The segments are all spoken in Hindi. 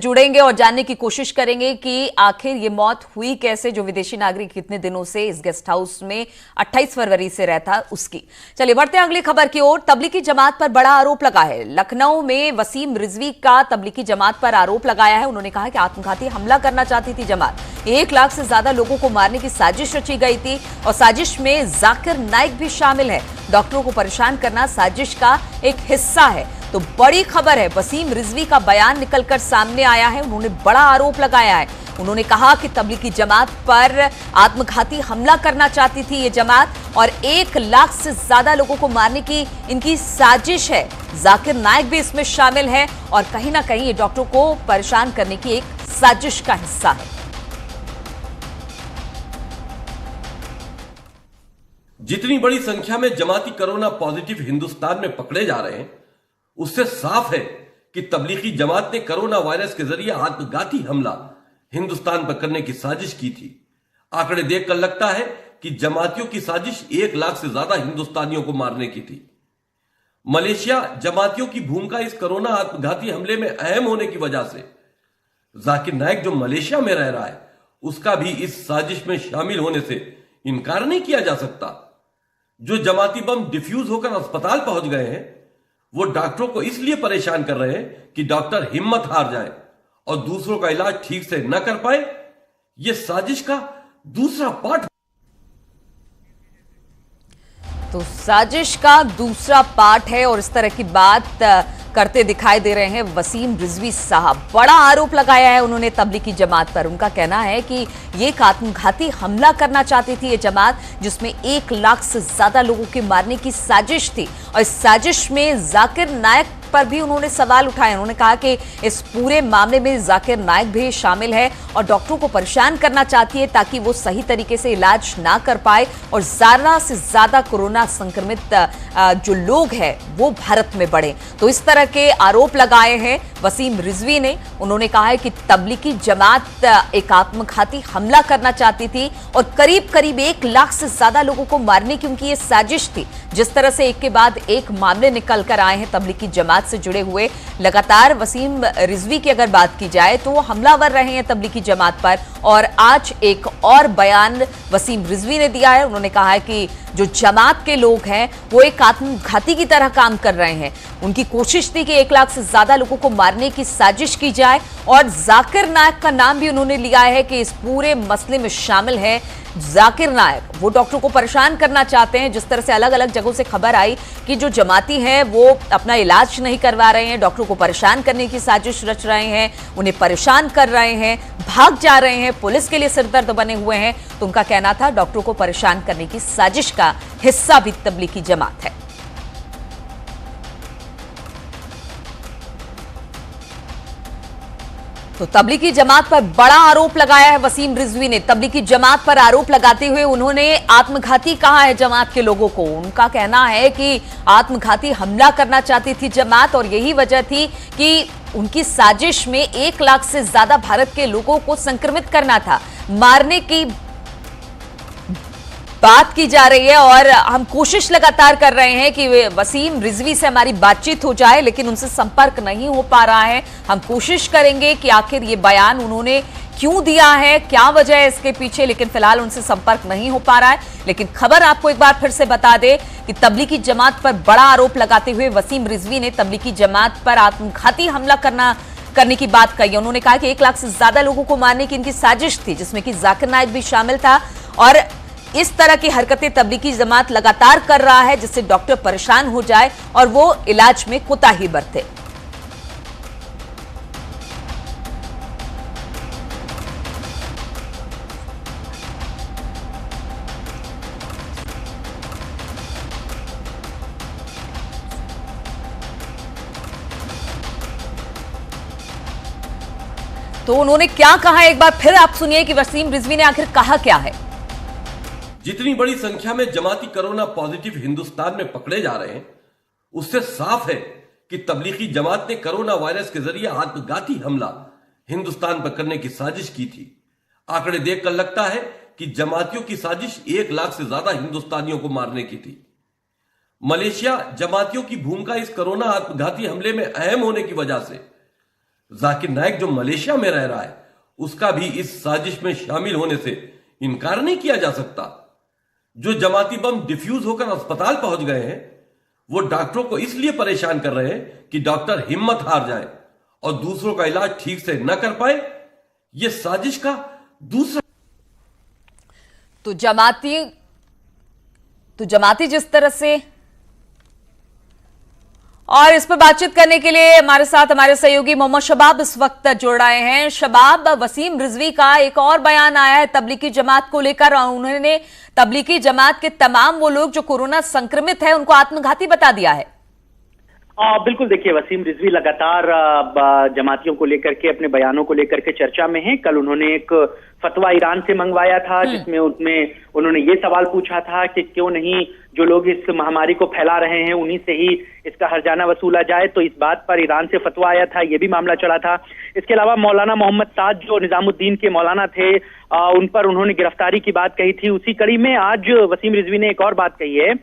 जुड़ेंगे और जानने की कोशिश करेंगे कि आखिर ये मौत हुई कैसे, जो विदेशी नागरिक कितने दिनों से इस गेस्ट हाउस में 28 फरवरी से रहता उसकी। चलिए बढ़ते हैं अगली खबर की ओर। तबलीगी जमात पर बड़ा आरोप लगा है। लखनऊ में वसीम रिजवी का तबलीगी जमात पर आरोप लगाया है। उन्होंने कहा कि आत्मघाती हमला करना चाहती थी जमात। 1 लाख से ज्यादा लोगों को मारने की साजिश रची गई थी और साजिश में जाकिर नाइक भी शामिल है। डॉक्टरों को परेशान करना साजिश का एक हिस्सा है। तो बड़ी खबर है, वसीम रिजवी का बयान निकलकर सामने आया है। उन्होंने बड़ा आरोप लगाया है। उन्होंने कहा कि तबलीगी जमात पर आत्मघाती हमला करना चाहती थी ये जमात और 1 लाख से ज्यादा लोगों को मारने की इनकी साजिश है। जाकिर नाइक भी इसमें शामिल है और कहीं ना कहीं ये डॉक्टरों को परेशान करने की एक साजिश का हिस्सा है। जितनी बड़ी संख्या में जमाती कोरोना पॉजिटिव हिंदुस्तान में पकड़े जा रहे हैं, उससे साफ है कि तबलीगी जमात ने कोरोना वायरस के जरिए आत्मघाती हमला हिंदुस्तान पर करने की साजिश की थी। आंकड़े देखकर लगता है कि जमातियों की साजिश 1 लाख से ज्यादा हिंदुस्तानियों को मारने की थी। मलेशिया जमातियों की भूमिका इस कोरोना आत्मघाती हमले में अहम होने की वजह से जाकिर नाइक जो मलेशिया में रह रहा है, उसका भी इस साजिश में शामिल होने से इनकार नहीं किया जा सकता। जो जमाती बम डिफ्यूज होकर अस्पताल पहुंच गए हैं, वो डॉक्टरों को इसलिए परेशान कर रहे हैं कि डॉक्टर हिम्मत हार जाए और दूसरों का इलाज ठीक से न कर पाए। यह साजिश का दूसरा पार्ट। तो साजिश का दूसरा पार्ट है और इस तरह की बात करते दिखाई दे रहे हैं वसीम रिजवी साहब। बड़ा आरोप लगाया है उन्होंने तबलीगी जमात पर। उनका कहना है कि ये एक आत्मघाती हमला करना चाहती थी ये जमात, जिसमें 1 लाख से ज्यादा लोगों के मारने की साजिश थी और इस साजिश में जाकिर नाइक पर भी उन्होंने सवाल उठाए। उन्होंने कहा कि इस पूरे मामले में जाकिर नाइक भी शामिल है और डॉक्टरों को परेशान करना चाहती है ताकि वो सही तरीके से इलाज ना कर पाए और ज्यादा से ज्यादा कोरोना संक्रमित जो लोग हैं वो भारत में बढ़े। तो इस तरह के आरोप लगाए हैं वसीम रिजवी ने। उन्होंने कहा है कि तबलीगी जमात एक आत्मघाती हमला करना चाहती थी और करीब करीब 1 लाख से ज्यादा लोगों को मारने की उनकी ये साजिश थी। जिस तरह से एक के बाद एक मामले निकल कर आए हैं तबलीगी जमात से जुड़े हुए, लगातार वसीम रिजवी की अगर बात की जाए तो वो हमलावर रहे हैं तबलीगी जमात पर। और आज एक और बयान वसीम रिजवी ने दिया है। उन्होंने कहा है कि जो जमात के लोग हैं वो एक आत्मघाती की तरह काम कर रहे हैं। उनकी कोशिश थी कि 1 लाख से ज्यादा लोगों को मारने की साजिश की जाए और जाकिर नाइक का नाम भी उन्होंने लिया है कि इस पूरे मसले में शामिल है जाकिर नाइक। वो डॉक्टरों को परेशान करना चाहते हैं। जिस तरह से अलग अलग जगहों से खबर आई कि जो जमाती हैं वो अपना इलाज नहीं करवा रहे हैं, डॉक्टरों को परेशान करने की साजिश रच रहे हैं, उन्हें परेशान कर रहे हैं, भाग जा रहे हैं, पुलिस के लिए सिरदर्द बने हुए हैं। तो उनका कहना था डॉक्टरों को परेशान करने की साजिश का हिस्सा भी तबलीगी जमात है। तो तबलीगी जमात पर बड़ा आरोप लगाया है वसीम रिजवी ने। तबलीगी जमात पर आरोप लगाते हुए उन्होंने आत्मघाती कहा है जमात के लोगों को। उनका कहना है कि आत्मघाती हमला करना चाहती थी जमात और यही वजह थी कि उनकी साजिश में 1 लाख से ज्यादा भारत के लोगों को संक्रमित करना था। मारने की बात की जा रही है और हम कोशिश लगातार कर रहे हैं कि वसीम रिजवी से हमारी बातचीत हो जाए, लेकिन उनसे संपर्क नहीं हो पा रहा है। हम कोशिश करेंगे कि आखिर ये बयान उन्होंने क्यों दिया है, क्या वजह है इसके पीछे, लेकिन फिलहाल उनसे संपर्क नहीं हो पा रहा है। लेकिन खबर आपको एक बार फिर से बता दे कि तबलीगी जमात पर बड़ा आरोप लगाते हुए वसीम रिजवी ने तबलीगी जमात पर आत्मघाती हमला करने की बात कही। उन्होंने कहा कि 1 लाख से ज्यादा लोगों को मारने की इनकी साजिश थी, जिसमें कि जाकिर नाइक भी शामिल था और इस तरह की हरकतें तबलीगी जमात लगातार कर रहा है जिससे डॉक्टर परेशान हो जाए और वो इलाज में कोताही बरते। तो उन्होंने क्या कहा एक बार फिर आप सुनिए कि वसीम रिजवी ने आखिर कहा क्या है। जितनी बड़ी संख्या में जमाती कोरोना पॉजिटिव हिंदुस्तान में पकड़े जा रहे हैं, उससे साफ है कि तबलीगी जमात ने कोरोना वायरस के जरिए आत्मघाती हमला हिंदुस्तान पर करने की साजिश की थी। आंकड़े देखकर लगता है कि जमातियों की साजिश 1 लाख से ज्यादा हिंदुस्तानियों को मारने की थी। मलेशिया जमातियों की भूमिका इस कोरोना आत्मघाती हमले में अहम होने की वजह से जाकिर नाइक जो मलेशिया में रह रहा है उसका भी इस साजिश में शामिल होने से इनकार नहीं किया जा सकता। जो जमाती बम डिफ्यूज होकर अस्पताल पहुंच गए हैं वो डॉक्टरों को इसलिए परेशान कर रहे हैं कि डॉक्टर हिम्मत हार जाए और दूसरों का इलाज ठीक से न कर पाए। यह साजिश का दूसरा तो जमाती जिस तरह से, और इस पर बातचीत करने के लिए हमारे साथ हमारे सहयोगी मोहम्मद शबाब इस वक्त जुड़ रहे हैं। शबाब, वसीम रिजवी का एक और बयान आया है तबलीगी जमात को लेकर। उन्होंने तबलीगी जमात के तमाम वो लोग जो कोरोना संक्रमित है उनको आत्मघाती बता दिया है। बिल्कुल, देखिए वसीम रिजवी लगातार जमातियों को लेकर के, अपने बयानों को लेकर के चर्चा में है। कल उन्होंने एक फतवा ईरान से मंगवाया था जिसमें उन्होंने ये सवाल पूछा था कि क्यों नहीं जो लोग इस महामारी को फैला रहे हैं उन्हीं से ही इसका हर्जाना वसूला जाए। तो इस बात पर ईरान से फतवा आया था, ये भी मामला चढ़ा था। इसके अलावा मौलाना मोहम्मद साद जो निजामुद्दीन के मौलाना थे, उन पर उन्होंने गिरफ्तारी की बात कही थी। उसी कड़ी में आज वसीम रिजवी ने एक और बात कही है।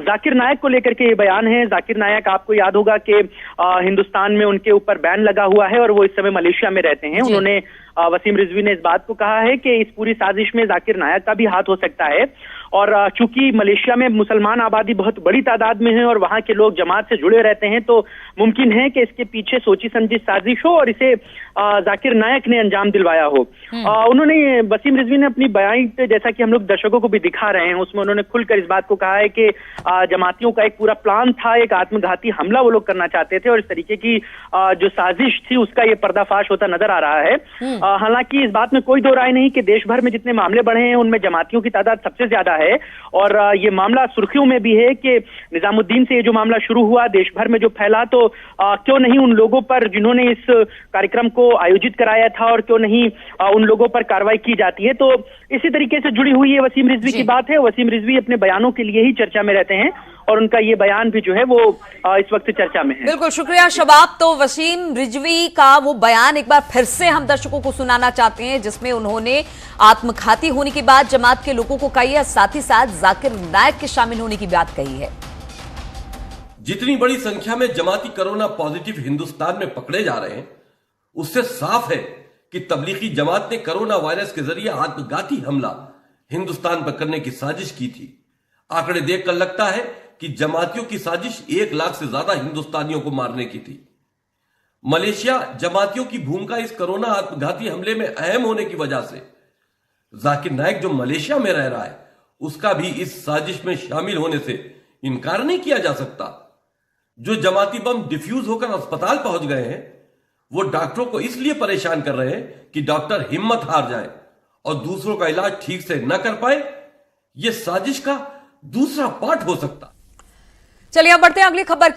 जाकिर नायक को लेकर के ये बयान है। जाकिर नायक, आपको याद होगा कि हिंदुस्तान में उनके ऊपर बैन लगा हुआ है और वो इस समय मलेशिया में रहते हैं। उन्होंने वसीम रिजवी ने इस बात को कहा है कि इस पूरी साजिश में जाकिर नायक का भी हाथ हो सकता है। और चूंकि मलेशिया में मुसलमान आबादी बहुत बड़ी तादाद में है और वहां के लोग जमात से जुड़े रहते हैं, तो मुमकिन है कि इसके पीछे सोची समझी साजिश हो और इसे जाकिर नायक ने अंजाम दिलवाया हो। उन्होंने, वसीम रिजवी ने अपनी बयान, जैसा कि हम लोग दर्शकों को भी दिखा रहे हैं, उसमें उन्होंने खुलकर इस बात को कहा है कि जमातियों का एक पूरा प्लान था, एक आत्मघाती हमला वो लोग करना चाहते थे और इस तरीके की जो साजिश थी उसका ये पर्दाफाश होता नजर आ रहा है। हालांकि इस बात में कोई दो राय नहीं कि देश भर में जितने मामले बढ़े हैं उनमें जमातियों की तादाद सबसे ज्यादा है। और ये मामला सुर्खियों में भी है कि निजामुद्दीन से ये जो मामला शुरू हुआ, देश भर में जो फैला, तो क्यों नहीं उन लोगों पर जिन्होंने इस कार्यक्रम को आयोजित कराया था और क्यों नहीं उन लोगों पर कार्रवाई की जाती है। तो इसी तरीके से जुड़ी हुई ये वसीम रिजवी की बात है। वसीम रिजवी अपने बयानों के लिए ही चर्चा में रहते हैं और उनका ये बयान भी जो है वो इस वक्त चर्चा में है। बिल्कुल, शुक्रिया शबाब। तो वसीम रिजवी का वो बयान एक बार फिर से हम दर्शकों को सुनाना चाहते हैं जिसमें उन्होंने आत्मघाती होने की बात जमात के लोगों को कही है, साथ ही साथ जाकिर नायक के शामिल होने की बात कही है। जितनी बड़ी संख्या में जमाती कोरोना पॉजिटिव हिंदुस्तान में पकड़े जा रहे हैं उससे साफ है कि तबलीगी जमात ने कोरोना वायरस के जरिए आत्मघाती हमला हिंदुस्तान पर करने की साजिश की थी। आंकड़े देखकर लगता है कि जमातियों की साजिश 1 लाख से ज्यादा हिंदुस्तानियों को मारने की थी। मलेशिया जमातियों की भूमिका इस कोरोना आत्मघाती हमले में अहम होने की वजह से जाकिर नाइक जो मलेशिया में रह रहा है उसका भी इस साजिश में शामिल होने से इनकार नहीं किया जा सकता। जो जमाती बम डिफ्यूज होकर अस्पताल पहुंच गए हैं वो डॉक्टरों को इसलिए परेशान कर रहे हैं कि डॉक्टर हिम्मत हार जाए और दूसरों का इलाज ठीक से न कर पाए। यह साजिश का दूसरा पार्ट हो सकता। चलिए अब बढ़ते हैं अगली खबर की